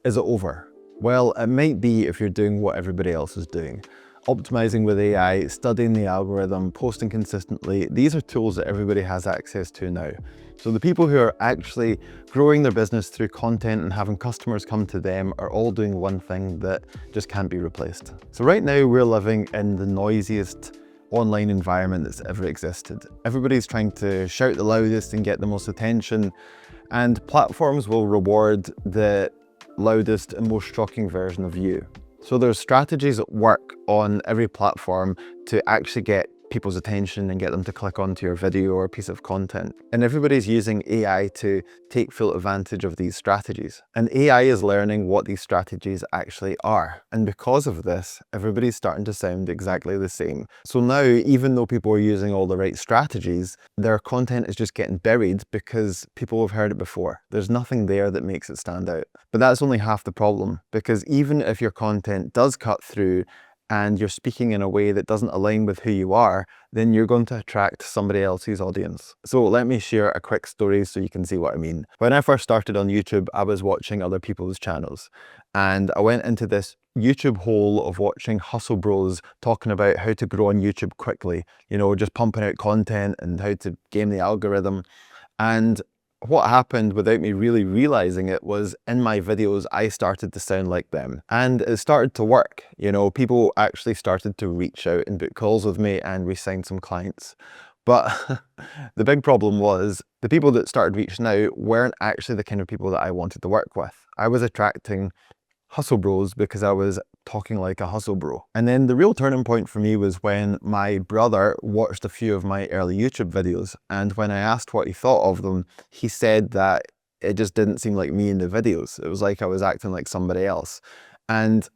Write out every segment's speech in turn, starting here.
Is it over? Well, it might be if you're doing what everybody else is doing. Optimizing with AI, studying the algorithm, posting consistently, these are tools that everybody has access to now. So the people who are actually growing their business through content and having customers come to them are all doing one thing that just can't be replaced. So right now we're living in the noisiest online environment that's ever existed. Everybody's trying to shout the loudest and get the most attention, and platforms will reward the loudest and most shocking version of you. So there's strategies at work on every platform to actually get people's attention and get them to click onto your video or piece of content. And everybody's using AI to take full advantage of these strategies. And AI is learning what these strategies actually are. And because of this, everybody's starting to sound exactly the same. So now, even though people are using all the right strategies, their content is just getting buried because people have heard it before. There's nothing there that makes it stand out. But that's only half the problem, because even if your content does cut through and you're speaking in a way that doesn't align with who you are, then you're going to attract somebody else's audience. So let me share a quick story so you can see what I mean. When I first started on YouTube, I was watching other people's channels, and I went into this YouTube hole of watching hustle bros talking about how to grow on YouTube quickly, just pumping out content and how to game the algorithm. And what happened without me really realizing it was, in my videos, I started to sound like them. And it started to work. People actually started to reach out and book calls with me, and we signed some clients. But the big problem was the people that started reaching out weren't actually the kind of people that I wanted to work with. I was attracting hustle bros because I was talking like a hustle bro. And then the real turning point for me was when my brother watched a few of my early YouTube videos, and when I asked what he thought of them, he said that it just didn't seem like me in the videos. It was like I was acting like somebody else. And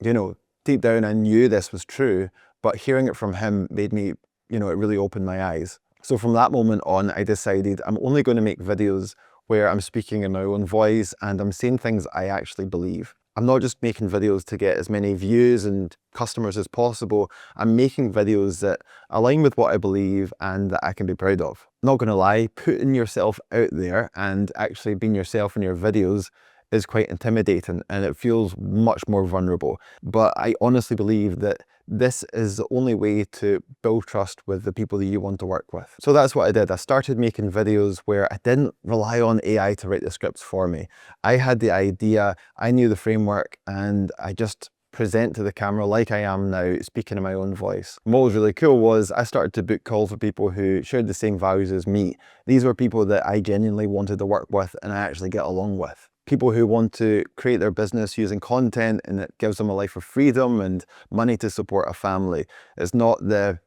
deep down I knew this was true, but hearing it from him made me, it really opened my eyes. So from that moment on, I decided I'm only going to make videos where I'm speaking in my own voice and I'm saying things I actually believe. I'm not just making videos to get as many views and customers as possible. I'm making videos that align with what I believe and that I can be proud of. Not gonna lie, putting yourself out there and actually being yourself in your videos is quite intimidating, and it feels much more vulnerable. But I honestly believe that this is the only way to build trust with the people that you want to work with. So that's what I did. I started making videos where I didn't rely on AI to write the scripts for me. I had the idea, I knew the framework, and I just present to the camera like I am now, speaking in my own voice. And what was really cool was I started to book calls with people who shared the same values as me. These were people that I genuinely wanted to work with and I actually get along with. People who want to create their business using content and it gives them a life of freedom and money to support a family. It's not the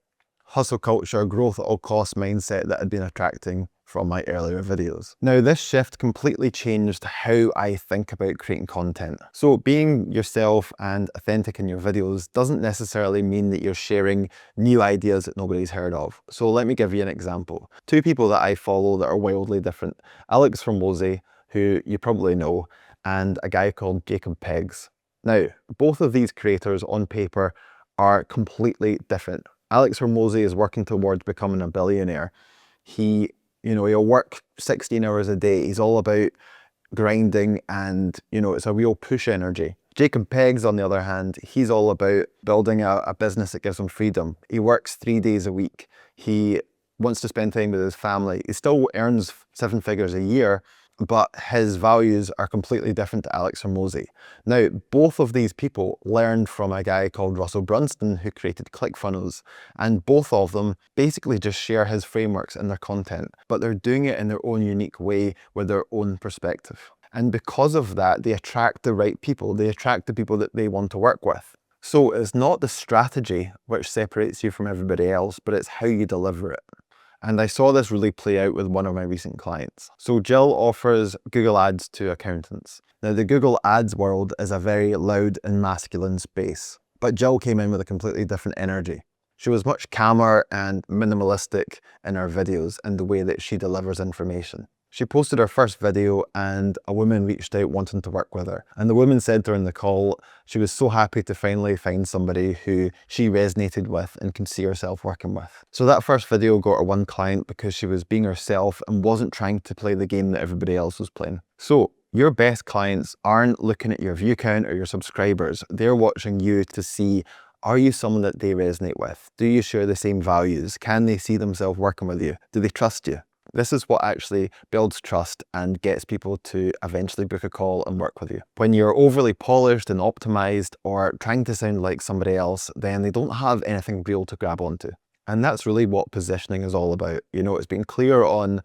hustle culture, growth at all costs mindset that I'd been attracting from my earlier videos. Now, this shift completely changed how I think about creating content. So being yourself and authentic in your videos doesn't necessarily mean that you're sharing new ideas that nobody's heard of. So let me give you an example. Two people that I follow that are wildly different: Alex Hormozi, who you probably know, and a guy called Jacob Peggs. Now, both of these creators on paper are completely different. Alex Hormozi is working towards becoming a billionaire. He'll work 16 hours a day. He's all about grinding and, it's a real push energy. Jacob Peggs, on the other hand, he's all about building a business that gives him freedom. He works 3 days a week. He wants to spend time with his family. He still earns 7 figures a year, but his values are completely different to Alex Hormozi. Now, both of these people learned from a guy called Russell Brunson who created ClickFunnels, and both of them basically just share his frameworks in their content, but they're doing it in their own unique way with their own perspective. And because of that, they attract the right people. They attract the people that they want to work with. So it's not the strategy which separates you from everybody else, but it's how you deliver it. And I saw this really play out with one of my recent clients. So Jill offers Google Ads to accountants. Now, the Google Ads world is a very loud and masculine space, but Jill came in with a completely different energy. She was much calmer and minimalistic in her videos and the way that she delivers information. She posted her first video and a woman reached out wanting to work with her. And the woman said during the call she was so happy to finally find somebody who she resonated with and could see herself working with. So that first video got her one client because she was being herself and wasn't trying to play the game that everybody else was playing. So Your best clients aren't looking at your view count or your subscribers. They're watching you to see, are you someone that they resonate with? Do you share the same values? Can they see themselves working with you? Do they trust you? This is what actually builds trust and gets people to eventually book a call and work with you. When you're overly polished and optimized or trying to sound like somebody else, then they don't have anything real to grab onto. And that's really what positioning is all about. You know, it's being clear on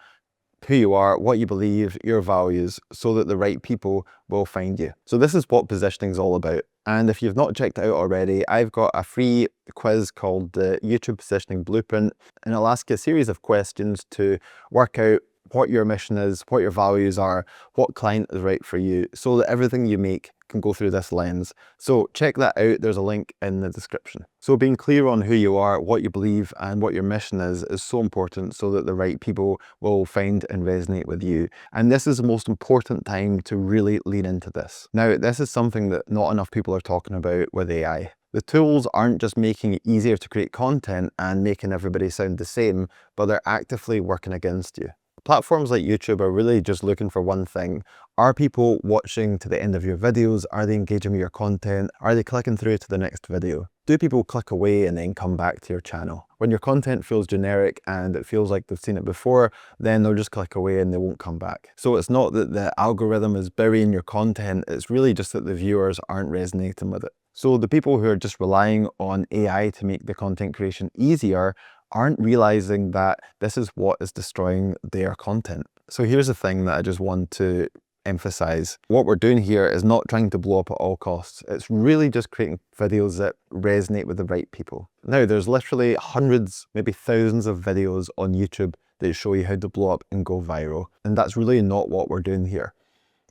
who you are, what you believe, your values, so that the right people will find you. So this is what positioning is all about. And if you've not checked it out already, I've got a free quiz called the YouTube Positioning Blueprint, and it'll ask you a series of questions to work out what your mission is, what your values are, what client is right for you, so that everything you make can go through this lens. So check that out, there's a link in the description. So being clear on who you are, what you believe, and what your mission is so important so that the right people will find and resonate with you. And this is the most important time to really lean into this. Now, this is something that not enough people are talking about with AI. The tools aren't just making it easier to create content and making everybody sound the same, but they're actively working against you. Platforms like YouTube are really just looking for one thing. Are people watching to the end of your videos? Are they engaging with your content? Are they clicking through to the next video? Do people click away and then come back to your channel? When your content feels generic and it feels like they've seen it before, then they'll just click away and they won't come back. So it's not that the algorithm is burying your content, it's really just that the viewers aren't resonating with it. So the people who are just relying on AI to make the content creation easier aren't realizing that this is what is destroying their content. So here's the thing that I just want to emphasize. What we're doing here is not trying to blow up at all costs. It's really just creating videos that resonate with the right people. Now, there's literally hundreds, maybe thousands of videos on YouTube that show you how to blow up and go viral. And that's really not what we're doing here.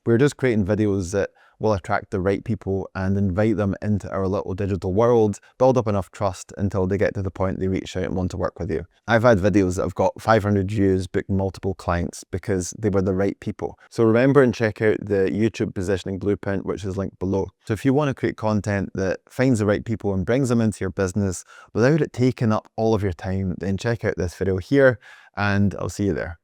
We're just creating videos that will attract the right people and invite them into our little digital world, build up enough trust until they get to the point they reach out and want to work with you. I've had videos that have got 500 views, booked multiple clients because they were the right people. So remember and check out the YouTube Positioning Blueprint, which is linked below. So if you want to create content that finds the right people and brings them into your business without it taking up all of your time, then check out this video here and I'll see you there.